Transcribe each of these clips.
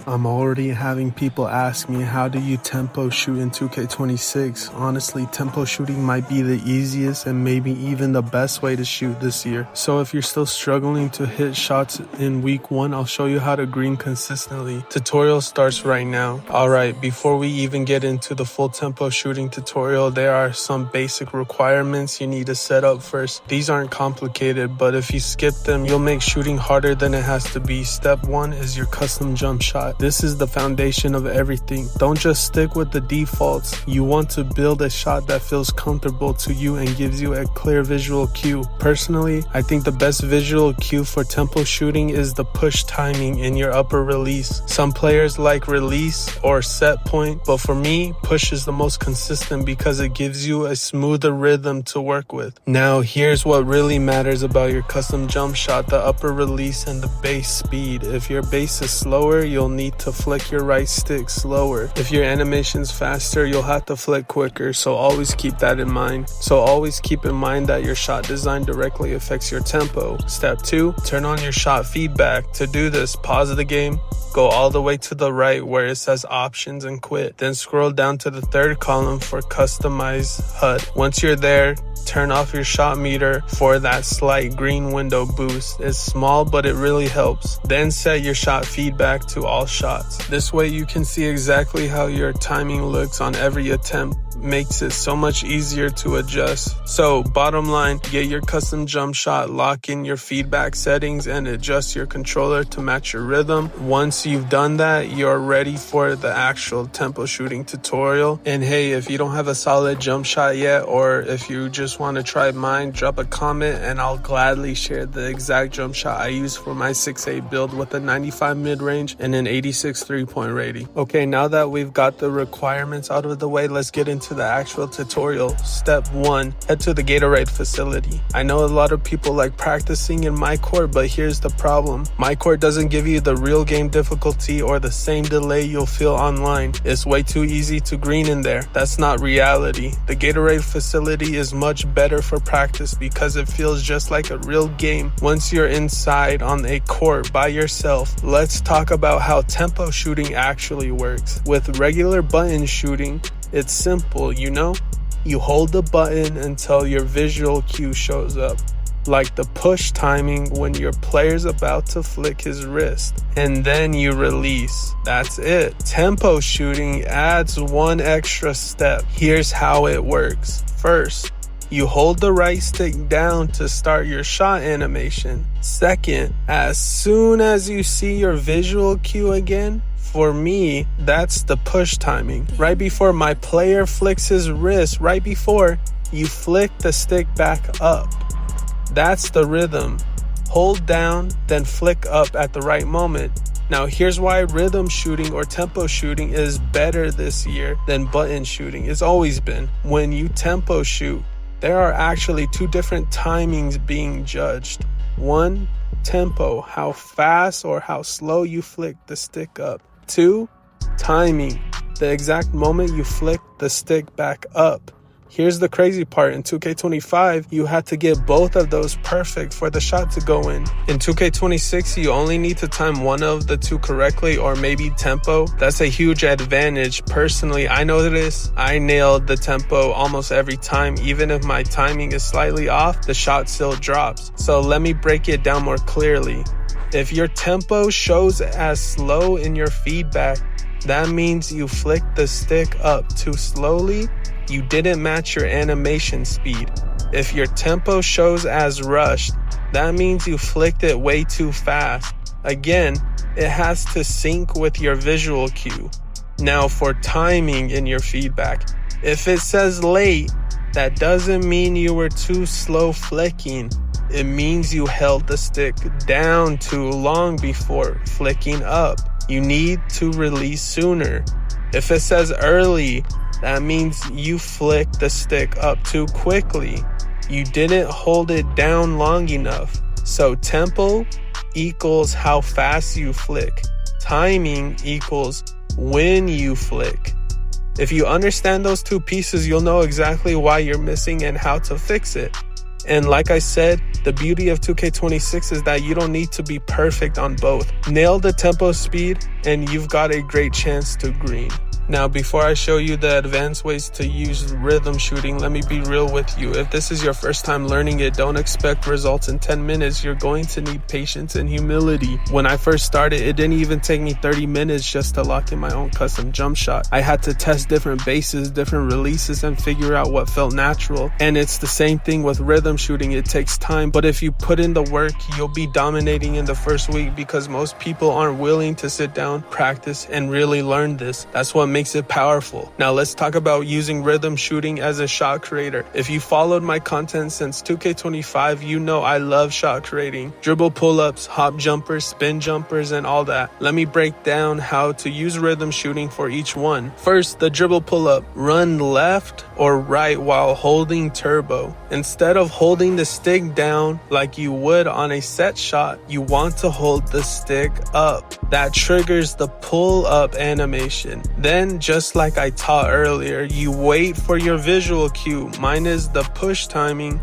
I'm already having people ask me, how do you tempo shoot in 2K26? Honestly, tempo shooting might be the easiest and maybe even the best way to shoot this year. So if you're still struggling to hit shots in week 1, I'll show you how to green consistently. Tutorial starts right now. Alright, before we even get into the full tempo shooting tutorial, there are some basic requirements you need to set up first. These aren't complicated, but if you skip them, you'll make shooting harder than it has to be. Step 1 is your custom jump shot. This is the foundation of everything. Don't just stick with the defaults. You want to build a shot that feels comfortable to you and gives you a clear visual cue. Personally, I think the best visual cue for tempo shooting is the push timing in your upper release. Some players like release or set point, but for me, push is the most consistent because it gives you a smoother rhythm to work with. Now, here's what really matters about your custom jump shot: the upper release and the base speed. If your base is slower, you'll need to flick your right stick slower. If your animation's faster, you'll have to flick quicker, so always keep that in mind. So always keep in mind that your shot design directly affects your tempo. Step 2, turn on your shot feedback. To do this, pause the game, go all the way to the right where it says options and quit. Then scroll down to the third column for customize HUD. Once you're there, turn off your shot meter for that slight green window boost. It's small, but it really helps. Then set your shot feedback to all shots. This way you can see exactly how your timing looks on every attempt. Makes it so much easier to adjust. So bottom line, get your custom jump shot, lock in your feedback settings, and adjust your controller to match your rhythm. Once you've done that, you're ready for the actual tempo shooting tutorial. And hey, if you don't have a solid jump shot yet, or if you just want to try mine, drop a comment and I'll gladly share the exact jump shot I use for my 6'8 build with a 95 mid-range and an 86 3-point rating. Okay, now that we've got the requirements out of the way, let's get into the actual tutorial. Step 1, head to the Gatorade Facility. I know a lot of people like practicing in MyCourt, but here's the problem. MyCourt doesn't give you the real game difficulty or the same delay you'll feel online. It's way too easy to green in there. That's not reality. The Gatorade Facility is much better for practice because it feels just like a real game. Once you're inside on a court by yourself, let's talk about how tempo shooting actually works. With regular button shooting, it's simple, you know? You hold the button until your visual cue shows up, like the push timing when your player's about to flick his wrist, and then you release. That's it. Tempo shooting adds one extra step. Here's how it works. First, you hold the right stick down to start your shot animation. Second, as soon as you see your visual cue again, for me, that's the push timing. Right before my player flicks his wrist, right before, you flick the stick back up. That's the rhythm. Hold down, then flick up at the right moment. Now here's why rhythm shooting or tempo shooting is better this year than button shooting. It's always been. When you tempo shoot, there are actually two different timings being judged. One, tempo, how fast or how slow you flick the stick up. 2, timing, the exact moment you flick the stick back up. Here's the crazy part. In 2K25, you had to get both of those perfect for the shot to go in. In 2K26, you only need to time one of the two correctly, or maybe tempo. That's a huge advantage. Personally, I know this. I nailed the tempo almost every time. Even if my timing is slightly off, the shot still drops. So let me break it down more clearly. If your tempo shows as slow in your feedback, that means you flicked the stick up too slowly. You didn't match your animation speed. If your tempo shows as rushed, that means you flicked it way too fast. Again, it has to sync with your visual cue. Now for timing in your feedback, if it says late, that doesn't mean you were too slow flicking. It means you held the stick down too long before flicking up. You need to release sooner. If it says early, that means you flicked the stick up too quickly. You didn't hold it down long enough. So tempo equals how fast you flick. Timing equals when you flick. If you understand those two pieces, you'll know exactly why you're missing and how to fix it. And like I said, the beauty of 2K26 is that you don't need to be perfect on both. Nail the tempo speed and you've got a great chance to green. Now, before I show you the advanced ways to use rhythm shooting, let me be real with you. If this is your first time learning it, don't expect results in 10 minutes. You're going to need patience and humility. When I first started, it didn't even take me 30 minutes just to lock in my own custom jump shot. I had to test different bases, different releases, and figure out what felt natural. And it's the same thing with rhythm shooting. It takes time, but if you put in the work, you'll be dominating in the first week because most people aren't willing to sit down, practice, and really learn this. That's what makes it powerful. Now let's talk about using rhythm shooting as a shot creator. If you followed my content since 2K25, you know I love shot creating. Dribble pull-ups, hop jumpers, spin jumpers, and all that. Let me break down how to use rhythm shooting for each one. First, the dribble pull-up. Run left or right while holding turbo. Instead of holding the stick down like you would on a set shot, you want to hold the stick up. That triggers the pull-up animation. Then, just like I taught earlier, you wait for your visual cue. Mine is the push timing.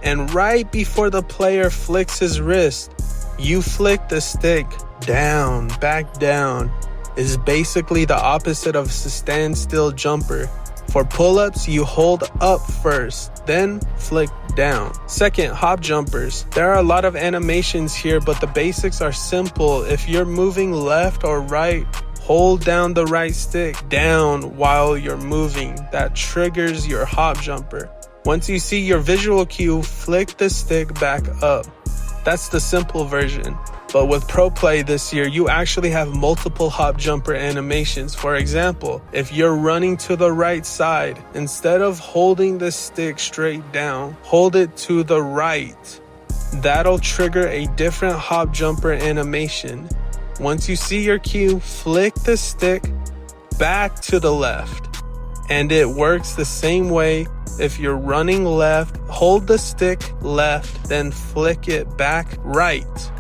And right before the player flicks his wrist, you flick the stick down, back down. Is basically the opposite of a standstill jumper. For pull-ups, you hold up first, then flick down. Second, hop jumpers. There are a lot of animations here, but the basics are simple. If you're moving left or right, hold down the right stick down while you're moving. That triggers your hop jumper. Once you see your visual cue, flick the stick back up. That's the simple version. But with Pro Play this year, you actually have multiple hop jumper animations. For example, if you're running to the right side, instead of holding the stick straight down, hold it to the right. That'll trigger a different hop jumper animation. Once you see your cue, flick the stick back to the left. And it works the same way. If you're running left, hold the stick left, then flick it back right.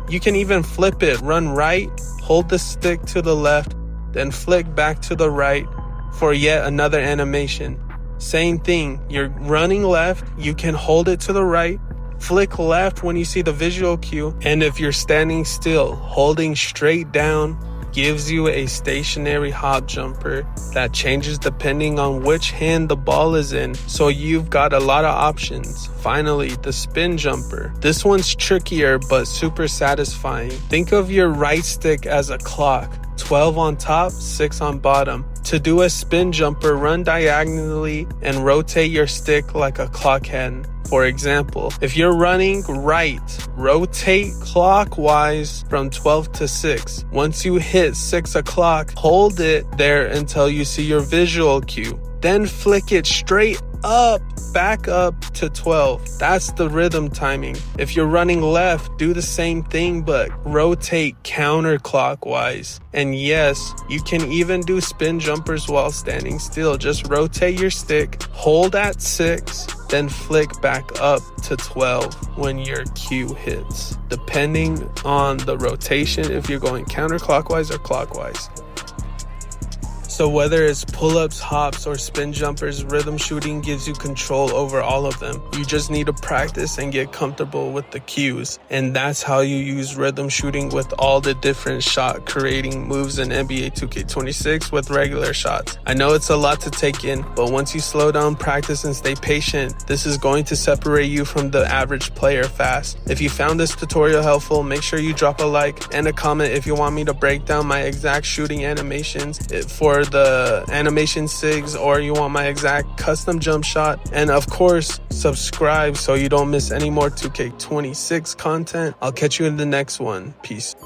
You can even flip it, run right, hold the stick to the left, then flick back to the right for yet another animation. Same thing, you're running left, you can hold it to the right, flick left when you see the visual cue, and if you're standing still, holding straight down gives you a stationary hop jumper that changes depending on which hand the ball is in, so you've got a lot of options. Finally, the spin jumper. This one's trickier but super satisfying. Think of your right stick as a clock, 12 on top, 6 on bottom. To do a spin jumper, run diagonally and rotate your stick like a clock hand. For example, if you're running right, rotate clockwise from 12 to 6. Once you hit 6 o'clock, hold it there until you see your visual cue. Then flick it straight up, back up to 12. That's the rhythm timing. If you're running left, do the same thing but rotate counterclockwise. And yes, you can even do spin jumpers while standing still. Just rotate your stick, hold at 6, then flick back up to 12 when your cue hits, depending on the rotation, if you're going counterclockwise or clockwise. So whether it's pull-ups, hops, or spin jumpers, rhythm shooting gives you control over all of them. You just need to practice and get comfortable with the cues. And that's how you use rhythm shooting with all the different shot creating moves in NBA 2K26 with regular shots. I know it's a lot to take in, but once you slow down, practice, and stay patient, this is going to separate you from the average player fast. If you found this tutorial helpful, make sure you drop a like and a comment if you want me to break down my exact shooting animations for the animation SIGs, or you want my exact custom jump shot. And of course, subscribe so you don't miss any more 2K26 content. I'll catch you in the next one. Peace.